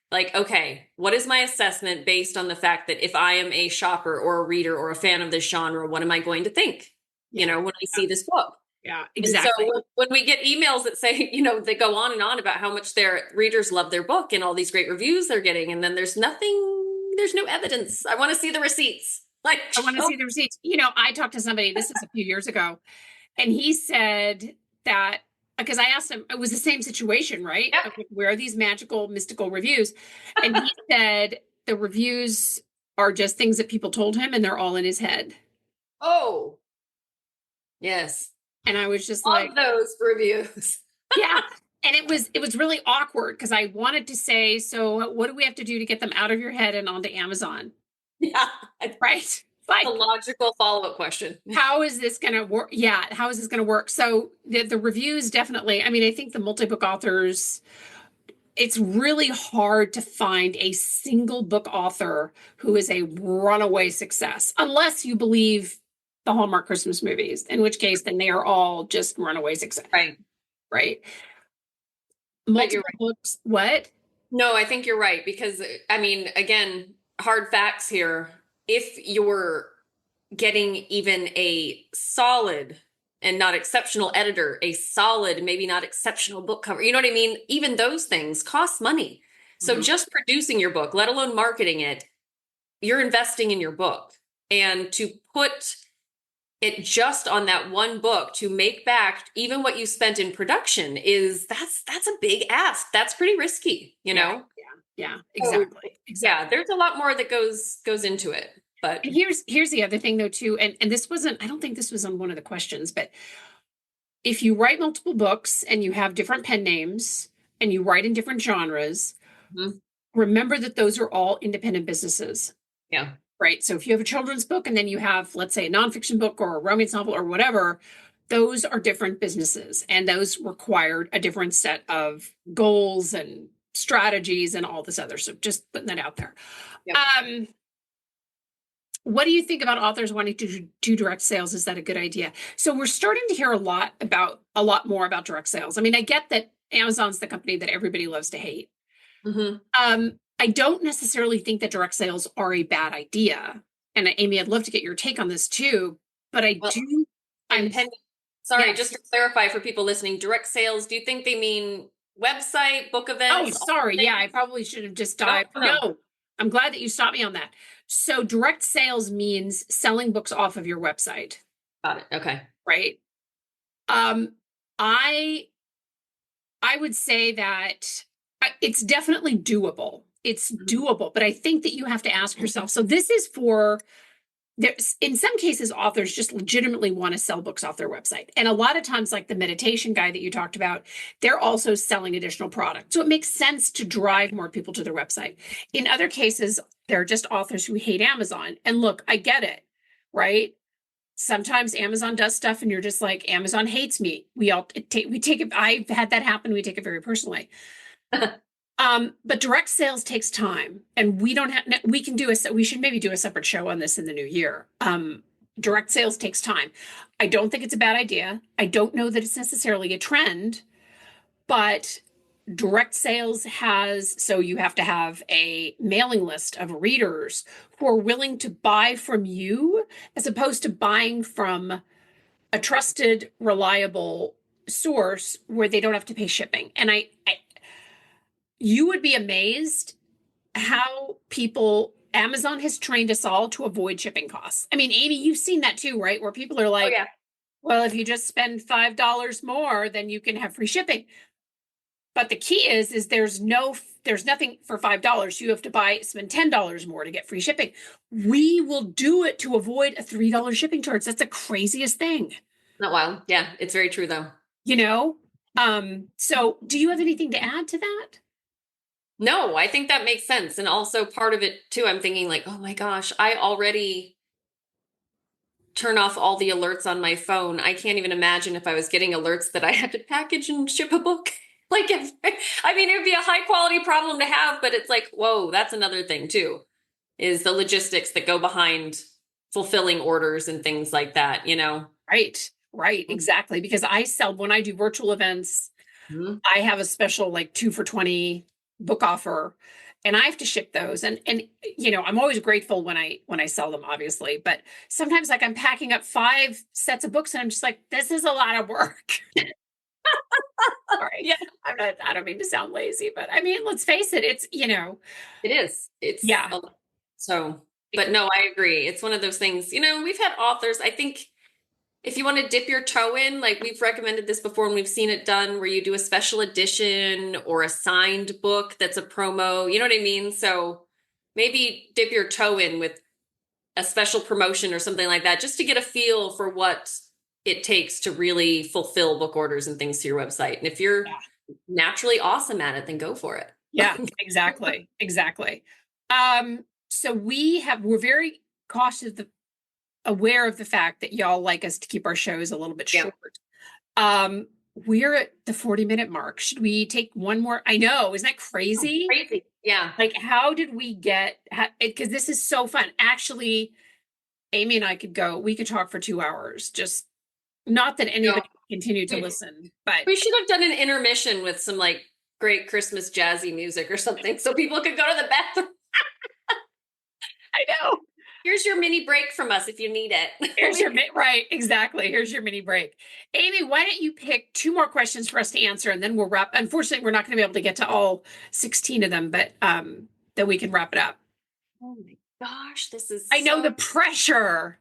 like, okay, what is my assessment based on the fact that if I am a shopper or a reader or a fan of this genre, what am I going to think? When I see this book. Yeah, exactly. And so when we get emails that say, they go on and on about how much their readers love their book and all these great reviews they're getting, and then there's no evidence. I want to see the receipts. Like, I want to see the receipts. I talked to somebody, this is a few years ago, and he said that, because I asked him, it was the same situation, right? Yeah. Where are these magical, mystical reviews? And he said the reviews are just things that people told him, and they're all in his head. Oh, yes. And I was just like those reviews. Yeah. And it was really awkward because I wanted to say, so what do we have to do to get them out of your head and onto Amazon? Yeah. Right. Like a logical follow-up question. How is this going to work? Yeah. How is this going to work? So the reviews definitely, I mean, I think the multi-book authors, it's really hard to find a single book author who is a runaway success, unless you believe the Hallmark Christmas movies, in which case then they are all just runaway success. Right. Multiple books. What? No, I think you're right, because I mean, again, hard facts here. If you're getting even a solid and not exceptional editor, a solid, maybe not exceptional book cover, you know what I mean? Even those things cost money. So just producing your book, let alone marketing it, you're investing in your book. And to put it just on that one book to make back even what you spent in production that's a big ask. That's pretty risky, Yeah, exactly. Yeah, there's a lot more that goes into it. But here's the other thing though too, and this wasn't, I don't think this was on one of the questions, but if you write multiple books and you have different pen names and you write in different genres, remember that those are all independent businesses. Yeah. Right. So if you have a children's book and then you have, let's say, a nonfiction book or a romance novel or whatever, those are different businesses and those required a different set of goals and strategies and all this other. So just putting that out there. Yep. What do you think about authors wanting to do direct sales? Is that a good idea? So we're starting to hear a lot more about direct sales. I mean, I get that Amazon's the company that everybody loves to hate. I don't necessarily think that direct sales are a bad idea. And Amy, I'd love to get your take on this too, but just to clarify for people listening, direct sales, do you think they mean website, book events? Oh, sorry. Yeah, I probably should have just dived. No, I'm glad that you stopped me on that. So direct sales means selling books off of your website. Got it. Okay. Right. I would say that it's definitely doable. It's doable, but I think that you have to ask yourself. So this is in some cases, authors just legitimately want to sell books off their website. And a lot of times, like the meditation guy that you talked about, they're also selling additional product. So it makes sense to drive more people to their website. In other cases, they're just authors who hate Amazon. And look, I get it, right? Sometimes Amazon does stuff and you're just like, Amazon hates me. We take it. I've had that happen. We take it very personally. But direct sales takes time, and we should maybe do a separate show on this in the new year. Direct sales takes time. I don't think it's a bad idea. I don't know that it's necessarily a trend, but direct sales so you have to have a mailing list of readers who are willing to buy from you as opposed to buying from a trusted, reliable source where they don't have to pay shipping. And you would be amazed how Amazon has trained us all to avoid shipping costs. I mean, Amy, you've seen that too, right? Where people are like, well, if you just spend $5 more, then you can have free shipping. But the key is there's nothing for $5. You have to spend $10 more to get free shipping. We will do it to avoid a $3 shipping charge. That's the craziest thing. Not wild. Yeah, it's very true though. So do you have anything to add to that? No, I think that makes sense. And also part of it too, I'm thinking like, oh my gosh, I already turn off all the alerts on my phone. I can't even imagine if I was getting alerts that I had to package and ship a book. Like if, I mean, it would be a high quality problem to have, but it's like, whoa, that's another thing too, is the logistics that go behind fulfilling orders and things like that, you know? Right, right, exactly. Because I sell, when I do virtual events, Mhm. I have a special like 2 for 20 book offer, and I have to ship those. And I'm always grateful when I sell them, obviously. But sometimes like I'm packing up 5 sets of books and I'm just like, this is a lot of work. Sorry. Yeah, I don't mean to sound lazy, but I mean, let's face it, it's, it is. It's yeah. so, but no, I agree. It's one of those things, we've had authors, I think if you want to dip your toe in, like we've recommended this before and we've seen it done where you do a special edition or a signed book that's a promo, you know what I mean? So maybe dip your toe in with a special promotion or something like that, just to get a feel for what it takes to really fulfill book orders and things to your website. And if you're Yeah. naturally awesome at it, then go for it. Yeah, exactly. Exactly. So we're very cautious, aware of the fact that y'all like us to keep our shows a little bit Yeah. short. Um, we're at the 40-minute mark. Should we take one more? I know, isn't that crazy? Crazy. Yeah. Like, how did we get, because this is so fun. Actually, Amy and I we could talk for 2 hours. Just not that No, anybody can continue to we, listen, but we should have done an intermission with some like great Christmas jazzy music or something so people could go to the bathroom. I know. Here's your mini break from us if you need it. Here's your right, exactly. Here's your mini break. Amy, why don't you pick 2 more questions for us to answer and then we'll wrap. Unfortunately, we're not going to be able to get to all 16 of them, but then we can wrap it up. Oh my gosh, this is I know so the pressure.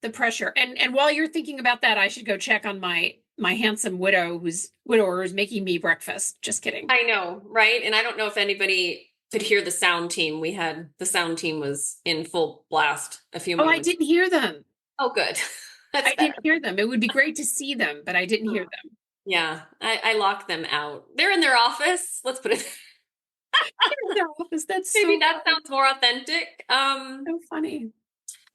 The pressure. And while you're thinking about that, I should go check on my handsome widower who's making me breakfast. Just kidding. I know, right? And I don't know if anybody could hear the sound team. The sound team was in full blast a few Oh, I moments. didn't hear them. Oh, good. That's I better. didn't hear them. It would be great to see them, but I didn't hear them. Yeah, I locked them out. They're in their office. Let's put it. In their office. That's Maybe so that sounds more authentic. so funny.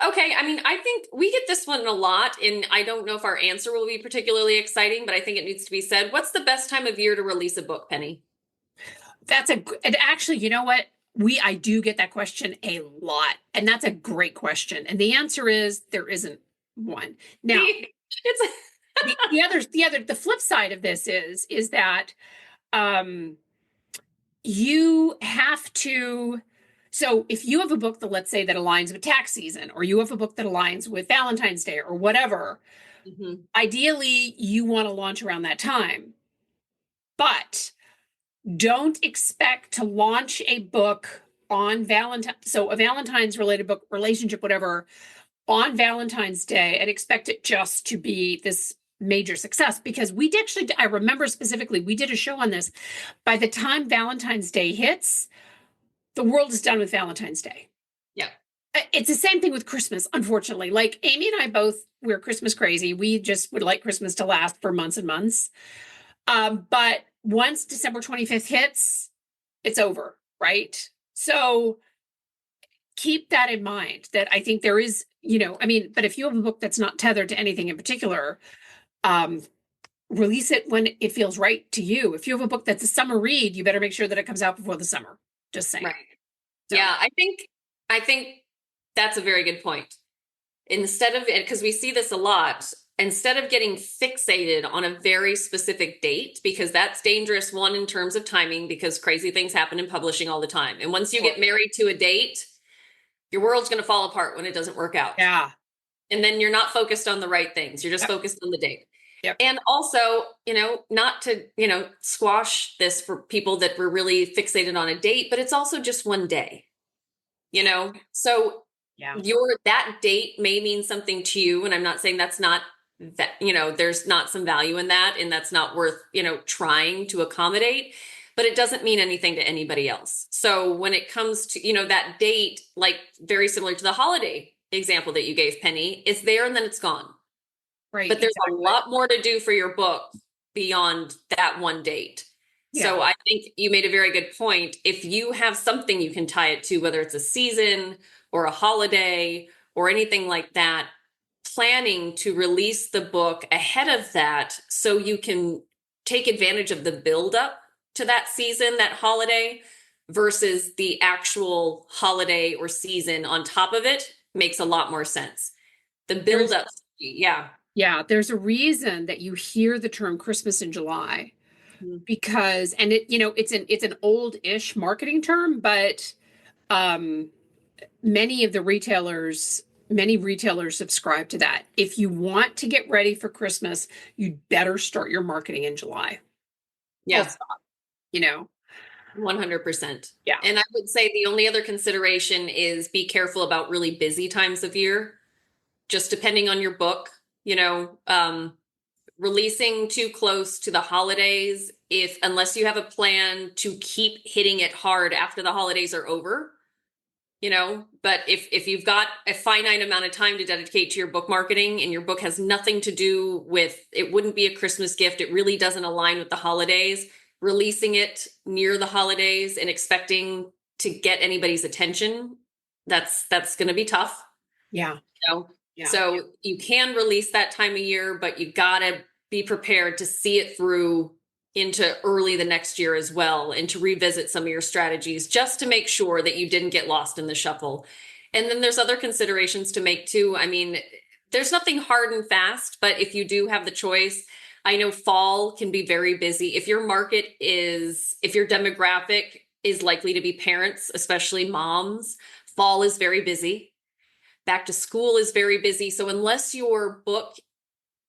Okay, I mean, I think we get this one a lot, and I don't know if our answer will be particularly exciting, but I think it needs to be said. What's the best time of year to release a book, Penny? And actually, you know what? I do get that question a lot, and that's a great question. And the answer is there isn't one. Now, It's the flip side of this is that you have to. So if you have a book that, let's say, that aligns with tax season, or you have a book that aligns with Valentine's Day or whatever, ideally you want to launch around that time. But don't expect to launch a book on so a Valentine's related book, relationship, whatever, on Valentine's Day and expect it just to be this major success, because I remember specifically, we did a show on this. By the time Valentine's Day hits, the world is done with Valentine's Day. Yeah. It's the same thing with Christmas, unfortunately. Like Amy and I both, we're Christmas crazy. We just would like Christmas to last for months and months. But once December 25th hits, it's over, right? So keep that in mind, that I think there is, but if you have a book that's not tethered to anything in particular, release it when it feels right to you. If you have a book that's a summer read, you better make sure that it comes out before the summer. Just saying. Right. So. Yeah, I think that's a very good point. Instead of it, because we see this a lot, instead of getting fixated on a very specific date, because that's dangerous, one, in terms of timing, because crazy things happen in publishing all the time. And once you get married to a date, your world's going to fall apart when it doesn't work out. Yeah. And then you're not focused on the right things. You're just focused on the date. Yep. And also, not to, squash this for people that were really fixated on a date, but it's also just one day, so yeah, that date may mean something to you. And I'm not saying that's not that, there's not some value in that, and that's not worth, trying to accommodate, but it doesn't mean anything to anybody else. So when it comes to, that date, like very similar to the holiday example that you gave, Penny, it's there and then it's gone. right. But there's a lot more to do for your book beyond that one date. So I think you made a very good point. If you have something you can tie it to, whether it's a season or a holiday or anything like that, planning to release the book ahead of that so you can take advantage of the buildup to that season, that holiday, versus the actual holiday or season on top of it makes a lot more sense. The buildup, yeah. Yeah, there's a reason that you hear the term Christmas in July because, and it, it's an old-ish marketing term, but um, many retailers subscribe to that. If you want to get ready for Christmas, you'd better start your marketing in July. Yeah. Full stop, you know. 100%. Yeah. And I would say the only other consideration is be careful about really busy times of year, just depending on your book, releasing too close to the holidays, unless you have a plan to keep hitting it hard after the holidays are over, but if you've got a finite amount of time to dedicate to your book marketing and your book has nothing to do with, it wouldn't be a Christmas gift, it really doesn't align with the holidays, releasing it near the holidays and expecting to get anybody's attention, that's going to be tough. Yeah. Yeah. So you can release that time of year, but you got to be prepared to see it through into early the next year as well, and to revisit some of your strategies just to make sure that you didn't get lost in the shuffle. And then there's other considerations to make too. I mean, there's nothing hard and fast, but if you do have the choice, I know fall can be very busy. If your demographic is likely to be parents, especially moms, fall is very busy. Back to school is very busy. So unless your book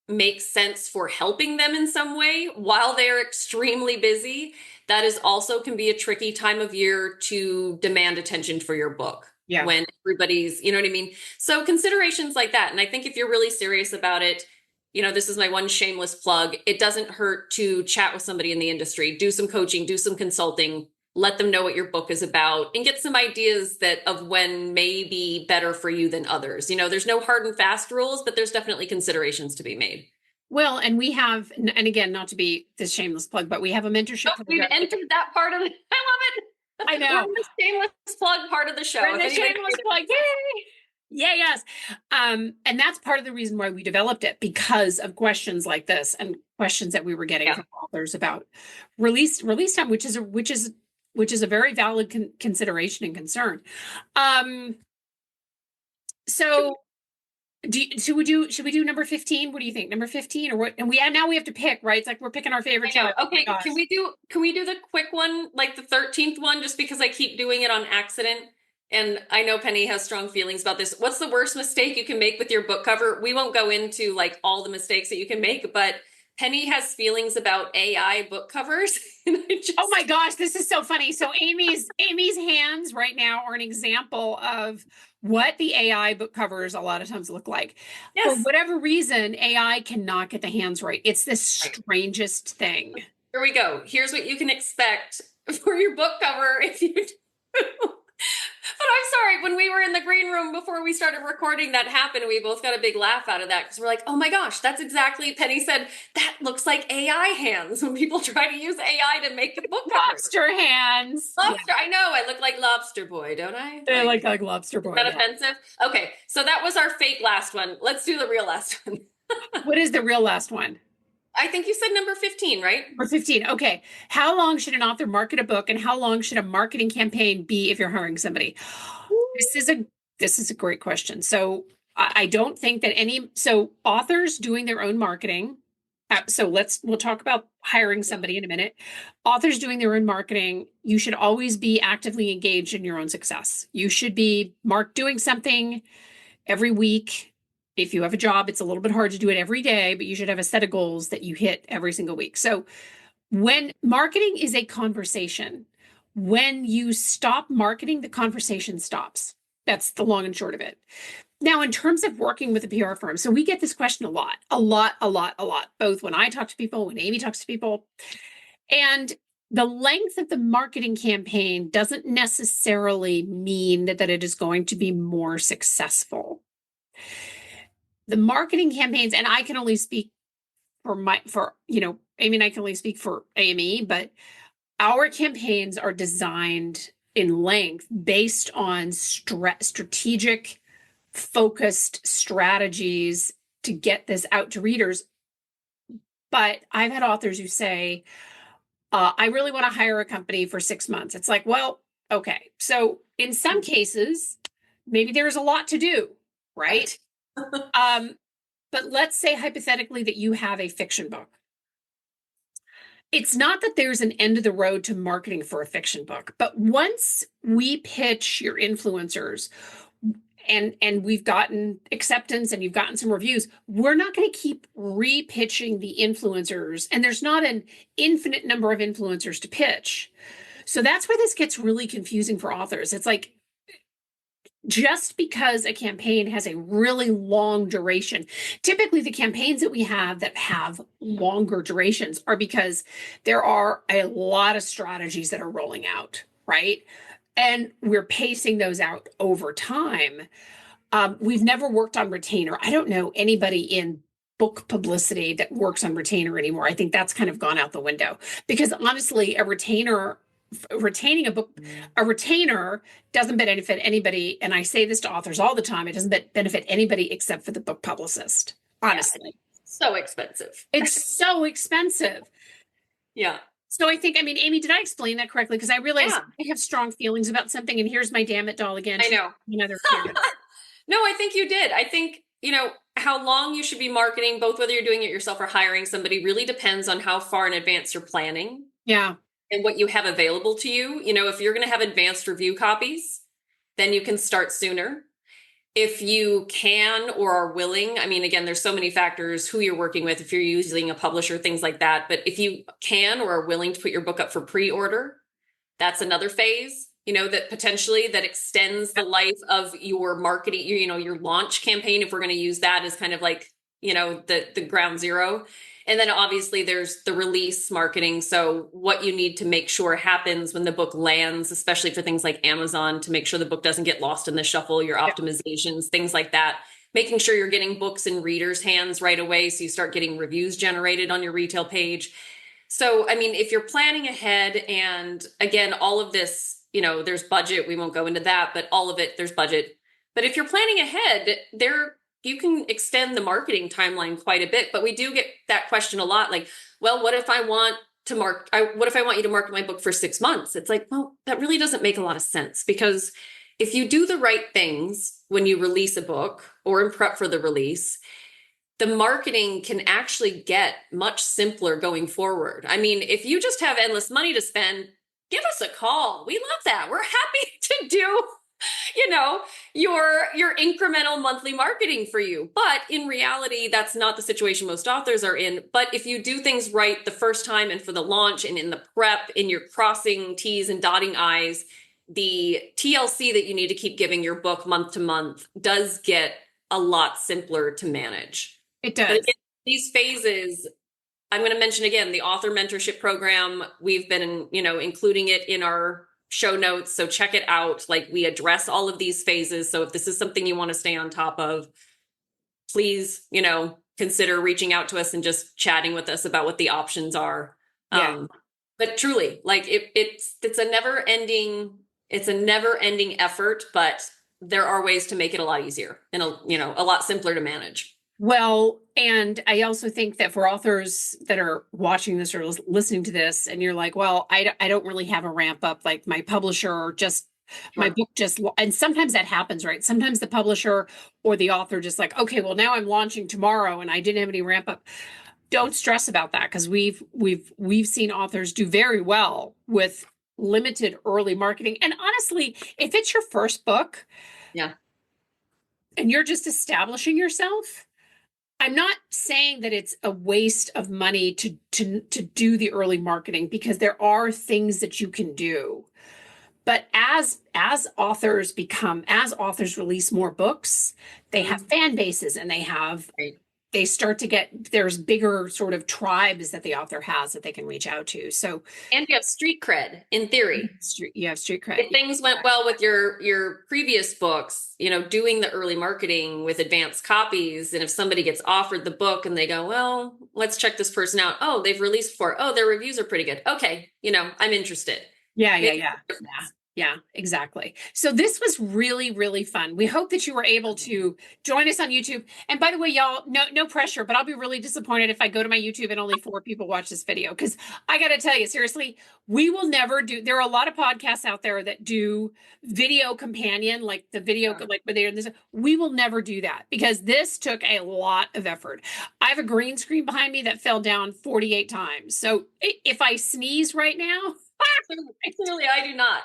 makes sense for helping them in some way while they're extremely busy, that is also can be a tricky time of year to demand attention for your book. Yeah. When everybody's, you know what I mean? So considerations like that. And I think if you're really serious about it, this is my one shameless plug. It doesn't hurt to chat with somebody in the industry, do some coaching, do some consulting, let them know what your book is about, and get some ideas of when may be better for you than others. There's no hard and fast rules, but there's definitely considerations to be made. Well, and we have, and again, not to be this shameless plug, but we have a mentorship. We've entered that part of it. I love it. I know. We're in the shameless plug part of the show. We're in the shameless plug. Yay! Yeah, yes. And that's part of the reason why we developed it, because of questions like this and questions that we were getting from authors about release time, which is a very valid consideration and concern. So should we do number 15? What do you think? Number 15 or what? And now we have to pick, right? It's like we're picking our favorite child. Okay. Can we do the quick one, like the 13th one, just because I keep doing it on accident? And I know Penny has strong feelings about this. What's the worst mistake you can make with your book cover? We won't go into like all the mistakes that you can make, but Penny has feelings about AI book covers. Oh my gosh, this is so funny. So Amy's hands right now are an example of what the AI book covers a lot of times look like. Yes. For whatever reason, AI cannot get the hands right. It's the strangest thing. Here we go. Here's what you can expect for your book cover if you do. But I'm sorry, when we were in the green room before we started recording, that happened. We both got a big laugh out of that because we're like, oh my gosh, that's exactly, Penny said, that looks like AI hands when people try to use AI to make the book covers. Lobster hands. Lobster, yeah. I know, I look like Lobster Boy, don't I? They look like Lobster Boy. Is that offensive? Okay, so that was our fake last one. Let's do the real last one. What is the real last one? I think you said number 15, right? Or 15. Okay. How long should an author market a book, and how long should a marketing campaign be if you're hiring somebody? This is a great question. So I don't think that authors doing their own marketing. So we'll talk about hiring somebody in a minute. Authors doing their own marketing, you should always be actively engaged in your own success. You should be doing something every week. If you have a job, it's a little bit hard to do it every day, but you should have a set of goals that you hit every single week. So when marketing is a conversation, when you stop marketing, the conversation stops. That's the long and short of it. Now, in terms of working with a PR firm, so we get this question a lot, both when I talk to people, when Amy talks to people. And the length of the marketing campaign doesn't necessarily mean that it is going to be more successful. The marketing campaigns, and I can only speak for Amy and I can only speak for AME, but Our campaigns are designed in length based on strategic, focused strategies to get this out to readers. But I've had authors who say, I really want to hire a company for 6 months. It's like, well, okay. So in some cases, maybe there's a lot to do, right? But let's say hypothetically that you have a fiction book. It's not that there's an end of the road to marketing for a fiction book, but once we pitch your influencers and we've gotten acceptance and you've gotten some reviews, we're not going to keep repitching the influencers, and there's not an infinite number of influencers to pitch. So that's where this gets really confusing for authors. It's like, just because a campaign has a really long duration, typically the campaigns that we have that have longer durations are because there are a lot of strategies that are rolling out, right? And we're pacing those out over time. We've never worked on retainer. I don't know anybody in book publicity that works on retainer anymore. I think that's kind of gone out the window, because honestly, retaining a retainer doesn't benefit anybody. And I say this to authors all the time. It doesn't benefit anybody except for the book publicist, honestly. Yeah, so expensive. It's so expensive. Yeah. So I think, I mean, Amy, did I explain that correctly? Because I realize I have strong feelings about something, and here's my damn it doll again. I know. Another No, I think you did. I think, how long you should be marketing, both whether you're doing it yourself or hiring somebody, really depends on how far in advance you're planning. Yeah. And what you have available to you. If you're going to have advanced review copies, then you can start sooner. If you can or are willing, I mean, again, there's so many factors, who you're working with, if you're using a publisher, things like that. But if you can or are willing to put your book up for pre-order, that's another phase, that potentially that extends the life of your marketing, your launch campaign. If we're going to use that as kind of like, the ground zero. And then obviously there's the release marketing. So what you need to make sure happens when the book lands, especially for things like Amazon, to make sure the book doesn't get lost in the shuffle, your optimizations, things like that, making sure you're getting books in readers' hands right away. So you start getting reviews generated on your retail page. So, I mean, if you're planning ahead, and again, all of this, there's budget, we won't go into that, but all of it, there's budget. But if you're planning ahead, you can extend the marketing timeline quite a bit. But we do get that question a lot, like, well, what if I want you to market my book for 6 months? It's like, well, that really doesn't make a lot of sense, because if you do the right things when you release a book or in prep for the release, the marketing can actually get much simpler going forward. I mean, if you just have endless money to spend, give us a call. We love that. We're happy to do your incremental monthly marketing for you. But in reality, that's not the situation most authors are in. But if you do things right the first time, and for the launch and in the prep, and you're crossing T's and dotting I's, the TLC that you need to keep giving your book month to month does get a lot simpler to manage. It does. But again, these phases, I'm going to mention again, the author mentorship program. We've been, including it in our show notes. So check it out. Like, we address all of these phases. So if this is something you want to stay on top of, please, consider reaching out to us and just chatting with us about what the options are. Yeah. But truly, like, it's a never ending effort, but there are ways to make it a lot easier and a lot simpler to manage. Well, and I also think that for authors that are watching this or listening to this, and you're like, well, I don't really have a ramp up, like my publisher my book and sometimes that happens, right? Sometimes the publisher or the author just like, okay, well, now I'm launching tomorrow and I didn't have any ramp up. Don't stress about that, because we've seen authors do very well with limited early marketing. And honestly, if it's your first book, and you're just establishing yourself, I'm not saying that it's a waste of money to do the early marketing, because there are things that you can do. But as authors release more books, they have fan bases, and they have they start to get, there's bigger sort of tribes that the author has that they can reach out to. So, and you have street cred in theory. You have street cred. If things went well with your previous books, doing the early marketing with advanced copies, and if somebody gets offered the book and they go, well, let's check this person out. Oh, they've released before. Oh, their reviews are pretty good. Okay, I'm interested. Yeah, exactly. So this was really, really fun. We hope that you were able to join us on YouTube. And by the way, y'all, no pressure, but I'll be really disappointed if I go to my YouTube and only 4 people watch this video. Because I got to tell you, seriously, we will never do. There are a lot of podcasts out there that do video companion, like the video, like where they're in this. We will never do that because this took a lot of effort. I have a green screen behind me that fell down 48 times. So if I sneeze right now, clearly I do not.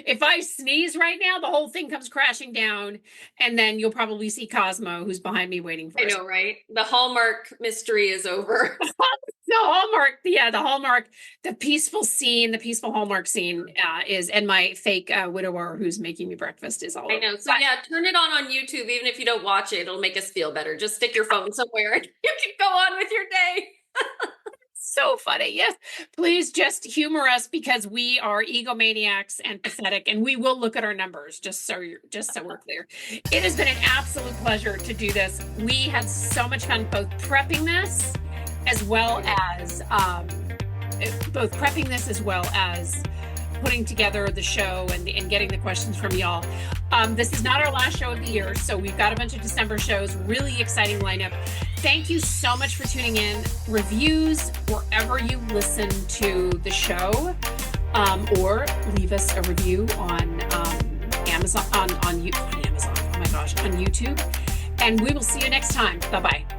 If I sneeze right now, the whole thing comes crashing down, and then you'll probably see Cosmo, who's behind me waiting for us. I know, right? The Hallmark mystery is over. The Hallmark, the peaceful Hallmark scene is, and my fake widower who's making me breakfast is all. I know. So yeah, turn it on YouTube. Even if you don't watch it, it'll make us feel better. Just stick your phone somewhere and you can go on with your day. So funny. Yes. Please just humor us because we are egomaniacs and pathetic, and we will look at our numbers just so we're clear. It has been an absolute pleasure to do this. We had so much fun both prepping this as well as putting together the show and getting the questions from y'all. This is not our last show of the year, so we've got a bunch of December shows, really exciting lineup. Thank you so much for tuning in. Reviews wherever you listen to the show, or leave us a review on Amazon, on YouTube. And we will see you next time. Bye-bye.